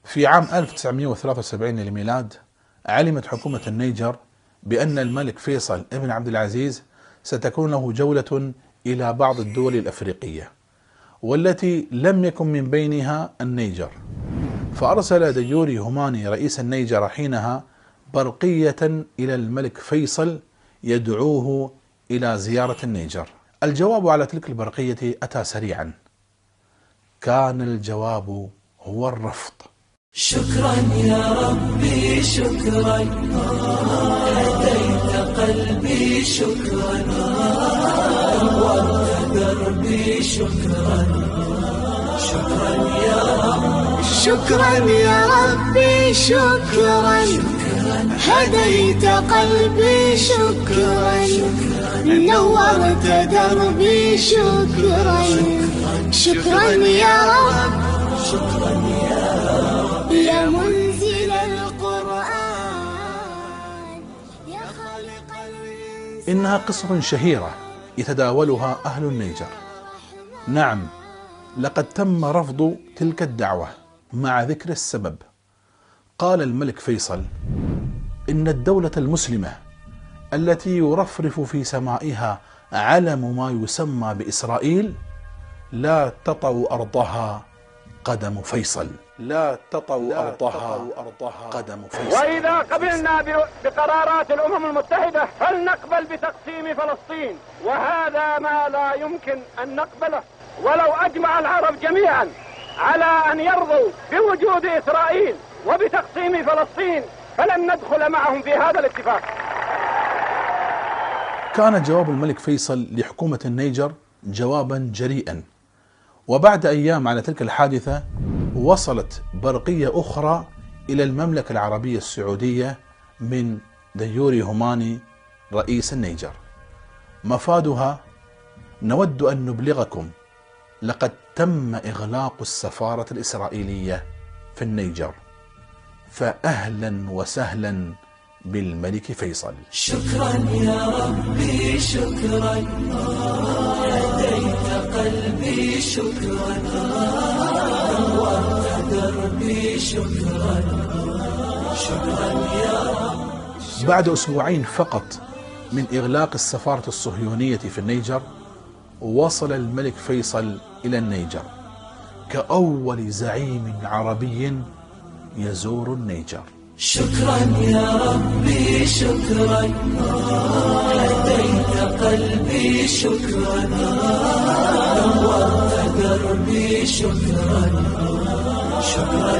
في عام 1973 للميلاد علمت حكومة النيجر بأن الملك فيصل ابن عبد العزيز ستكون له جولة إلى بعض الدول الأفريقية، والتي لم يكن من بينها النيجر، فأرسل ديوري هوماني رئيس النيجر حينها برقية إلى الملك فيصل يدعوه إلى زيارة النيجر. الجواب على تلك البرقية أتى سريعا، كان الجواب هو الرفض. شكرا يا ربي شكرا، هديت قلبي شكرا، نورت دربي شكرا، شكرا يا رب، شكرا يا ربي شكرا، هديت قلبي شكرا، نورت دربي شكرا، شكرا يا رب، شكرا يا رب، يا منزل القرآن، يا خالق الإنسان. إنها قصة شهيرة يتداولها أهل النيجر. نعم، لقد تم رفض تلك الدعوة مع ذكر السبب. قال الملك فيصل إن الدولة المسلمة التي يرفرف في سمائها علم ما يسمى بإسرائيل لا تطأ أرضها قدم فيصل، لا تطأ أرضها قدم فيصل. وإذا قبلنا بقرارات الأمم المتحدة فلنقبل بتقسيم فلسطين، وهذا ما لا يمكن أن نقبله. ولو أجمع العرب جميعا على أن يرضوا بوجود إسرائيل وبتقسيم فلسطين فلن ندخل معهم في هذا الاتفاق. كان جواب الملك فيصل لحكومة النيجر جوابا جريئا، وبعد أيام على تلك الحادثة وصلت برقية أخرى إلى المملكة العربية السعودية من ديوري هوماني رئيس النيجر. مفادها: نود أن نبلغكم لقد تم إغلاق السفارة الإسرائيلية في النيجر، فأهلا وسهلا بالملك فيصل. شكرا يا ربي شكرا، هديت قلبي شكرا، نورت دربي شكرا، شكرا يا رب. بعد أسبوعين فقط من إغلاق السفارة الصهيونية في النيجر وصل الملك فيصل إلى النيجر كأول زعيم عربي يزور النيجر. شكرا يا ربي شكرا، هديت قلبي شكرا، نورت دربي شكرا، شكرا.